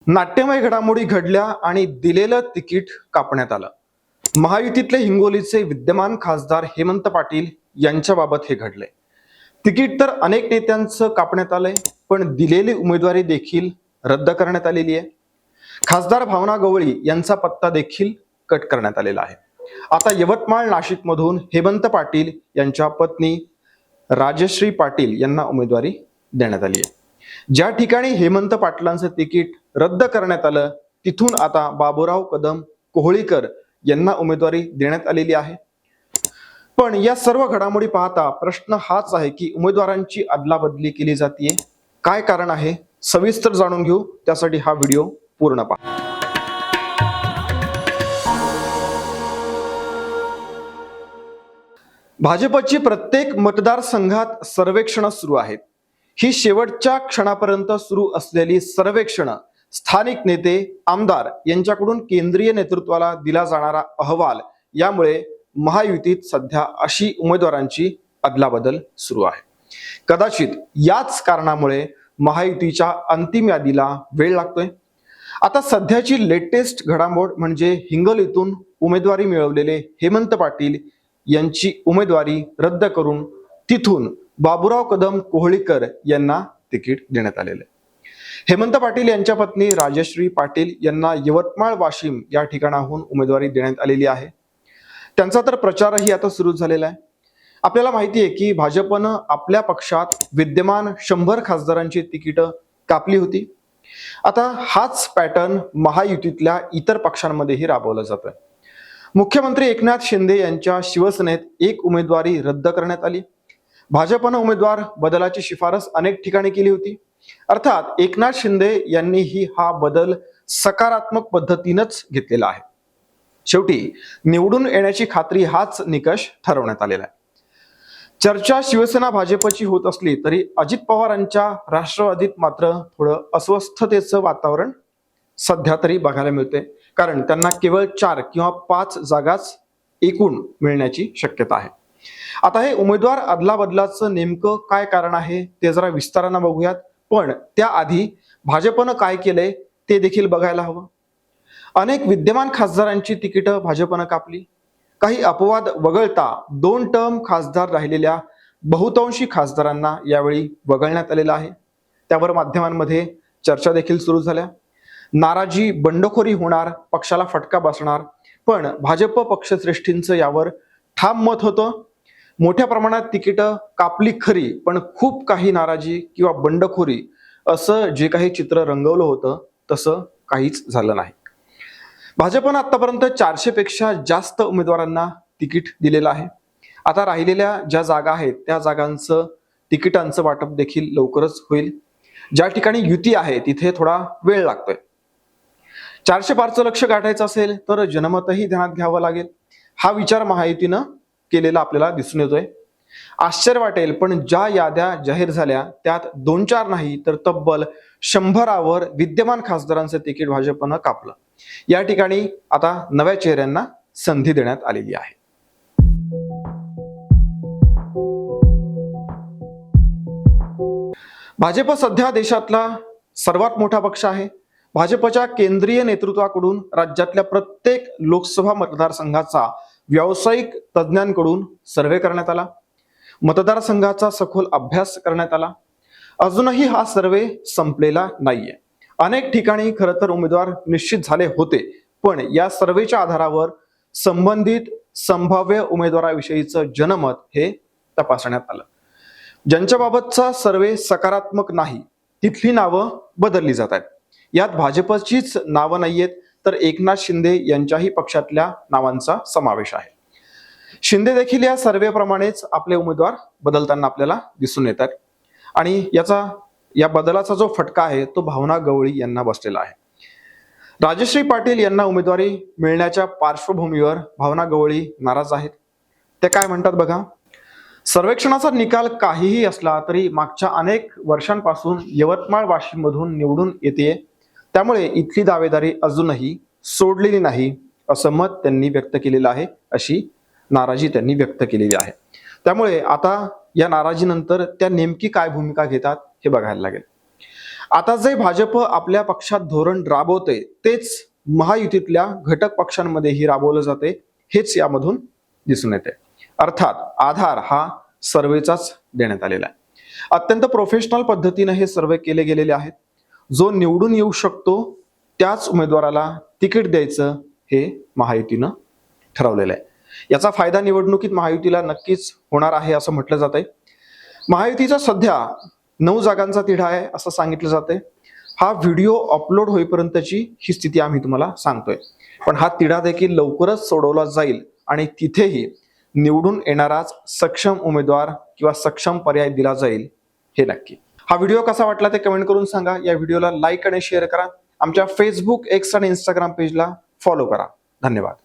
नाट्यमय घडामोडी घडल्या आणि दिलेलं तिकीट कापण्यात आलं. महायुतीतले हिंगोलीचे विद्यमान खासदार हेमंत पाटील यांच्याबाबत हे घडले. तिकीट तर अनेक नेत्यांचं कापण्यात आलंय, पण दिलेली उमेदवारी देखील रद्द करण्यात आलेली आहे. खासदार भावना गवळी यांचा पत्ता देखील कट करण्यात आलेला आहे. आता यवतमाळ नाशिक मधून हेमंत पाटील यांच्या पत्नी राजश्री पाटील यांना उमेदवारी देण्यात आली आहे. ज्या ठिकाणी हेमंत पाटलांचं तिकीट रद्द करण्यात आलं, तिथून आता बाबूराव कदम कोहळीकर यांना उमेदवारी देण्यात आलेली आहे. पण या सर्व घडामोडी पाहता प्रश्न हाच आहे की उमेदवारांची अदलाबदली केली जाते, काय कारण आहे? सविस्तर जाणून घेऊ, त्यासाठी हा व्हिडिओ पूर्ण पहा. भाजपची प्रत्येक मतदारसंघात सर्वेक्षण सुरू आहेत. ही शेवटच्या क्षणापर्यंत सुरू असलेली सर्वेक्षण स्थानिक नेते, आमदार यांच्याकडून केंद्रीय नेतृत्वाला दिला जाणारा अहवाल, यामुळे महायुतीत सध्या अशी उमेदवारांची अदलाबदल सुरू आहे. कदाचित याच कारणामुळे महायुतीच्या अंतिम यादीला वेळ लागतोय. आता सध्याची लेटेस्ट घडामोड म्हणजे हिंगोलीतून उमेदवारी मिळवलेले हेमंत पाटील यांची उमेदवारी रद्द करून तिथून बाबूराव कदम कोहळीकर यांना तिकीट देण्यात आलेले. हेमंत पाटील यांच्या पत्नी राजश्री पाटील यांना यवतमाळ वाशिम या ठिकाणाहून उमेदवारी देण्यात आलेली आहे. त्यांचा तर प्रचारही आता सुरू झालेला आहे. आपल्याला माहिती आहे की भाजपनं आपल्या पक्षात विद्यमान 100 खासदारांची तिकीटं कापली होती. आता हाच पॅटर्न महायुतीतल्या इतर पक्षांमध्येही राबवला जातोय. मुख्यमंत्री एकनाथ शिंदे यांच्या शिवसेनेत एक उमेदवारी रद्द करण्यात आली. भाजपनं उमेदवार बदलाची शिफारस अनेक ठिकाणी केली होती. अर्थात एकनाथ शिंदे यांनीही हा बदल सकारात्मक पद्धतीनंच घेतलेला आहे. शेवटी निवडून येण्याची खात्री हाच निकष ठरवण्यात आलेला आहे. चर्चा शिवसेना भाजपची होत असली तरी अजित पवारांच्या राष्ट्रवादीत मात्र थोडं अस्वस्थतेचं वातावरण सध्या तरी बघायला मिळते, कारण त्यांना केवळ 4 किंवा 5 जागाच एकूण मिळण्याची शक्यता आहे. आता हे उमेदवार अदलाबदलाचं नेमकं काय कारण आहे ते जरा विस्तारानं बघूयात. पण त्याआधी भाजपनं काय केलंय ते देखील बघायला हवं. अनेक विद्यमान खासदारांची तिकीटं भाजपनं कापली. काही अपवाद वगळता 2 टर्म खासदार राहिलेल्या बहुतांशी खासदारांना यावेळी वगळण्यात आलेलं आहे. त्यावर माध्यमांमध्ये चर्चा देखील सुरू झाल्या. नाराजी, बंडखोरी होणार, पक्षाला फटका बसणार. पण भाजप पक्षश्रेष्ठींचं यावर ठाम मत होतं. मोठ्या प्रमाणात तिकीटं कापली खरी, पण खूप काही नाराजी किंवा बंडखोरी असं जे काही चित्र रंगवलं होतं तसं काहीच झालं नाही. भाजपनं आतापर्यंत 400 पेक्षा जास्त उमेदवारांना तिकीट दिलेलं आहे. आता राहिलेल्या ज्या जागा आहेत त्या जागांचं तिकिटांचं वाटप देखील लवकरच होईल. ज्या ठिकाणी युती आहे तिथे थोडा वेळ लागतोय. 400 पारचं लक्ष गाठायचं असेल तर जनमतही ध्यानात घ्यावं लागेल. हा विचार महायुतीनं केलेला आपल्याला दिसून येतोय. आश्चर्य वाटेल, पण ज्या याद्या जाहीर झाल्या त्यात 2-4 नाही तर तब्बल 100वर विद्यमान खासदारांचं तिकीट भाजपनं कापलं. या ठिकाणी आता नव्या चेहऱ्यांना संधी देण्यात आलेली आहे. भाजप सध्या देशातला सर्वात मोठा पक्ष आहे. भाजपच्या केंद्रीय नेतृत्वाकडून राज्यातल्या प्रत्येक लोकसभा मतदारसंघाचा व्यावसायिक तज्ज्ञांकडून सर्वे करण्यात आला. मतदारसंघाचा सखोल अभ्यास करण्यात आला. अजूनही हा सर्वे संपलेला नाहीये. अनेक ठिकाणी खरं तर उमेदवार निश्चित झाले होते, पण या सर्वेच्या आधारावर संबंधित संभाव्य उमेदवाराविषयीचं जनमत हे तपासण्यात आलं. ज्यांच्याबाबतचा सर्वे सकारात्मक नाही तिथली नावं बदलली जात आहेत. यात भाजपचीच नावं नाहीयेत, तर एकनाथ शिंदे यांच्याही पक्षातल्या नावांचा समावेश आहे. शिंदे देखील या सर्वेप्रमाणेच आपले उमेदवार बदलताना आपल्याला दिसून येतात. आणि या बदलाचा जो फटका आहे तो भावना गवळी यांना बसलेला आहे. राजश्री पाटील यांना उमेदवारी मिळण्याच्या पार्श्वभूमीवर भावना गवळी नाराज आहेत. ते काय म्हणतात बघा. सर्वेक्षणाचा निकाल काहीही असला तरी मागच्या अनेक वर्षांपासून यवतमाळ वाशिम मधून निवडून येते, त्यामुळे इथली दावेदारी अजूनही सोडलेली नाही असं मत त्यांनी व्यक्त केलेलं आहे. अशी नाराजी त्यांनी व्यक्त केलेली आहे. त्यामुळे आता या नाराजीनंतर त्या नेमकी काय भूमिका घेतात हे बघायला लागेल. आता जे भाजप आपल्या पक्षात धोरण राबवते तेच महायुतीतल्या घटक पक्षांमध्येही राबवलं जाते, हेच यामधून दिसून येते. अर्थात आधार हा सर्वेचाच देण्यात आलेला आहे. अत्यंत प्रोफेशनल पद्धतीने हे सर्वे केले गेलेले आहेत. जो निवडून येऊ शकतो त्याच उमेदवाराला तिकीट द्यायचं हे महायुतीनं ठरवलेलं आहे. याचा फायदा निवडणुकीत महायुतीला नक्कीच होणार आहे असं म्हटलं जातंय. महायुतीचा सध्या 9 जागांचा तिढा आहे असं सांगितलं जातंय. हा व्हिडिओ अपलोड होईपर्यंतची ही स्थिती आम्ही तुम्हाला सांगतोय, पण हा तिढा देखील लवकरच सोडवला जाईल आणि तिथेही निवडून येणाराच सक्षम उमेदवार किंवा सक्षम पर्याय दिला जाईल हे नक्की. हा व्हिडिओ कसा वाटला ते कमेंट करून सांगा. या व्हिडिओला लाईक आणि शेअर करा. आमच्या फेसबुक, एक्स आणि इंस्टाग्राम पेजला फॉलो करा. धन्यवाद.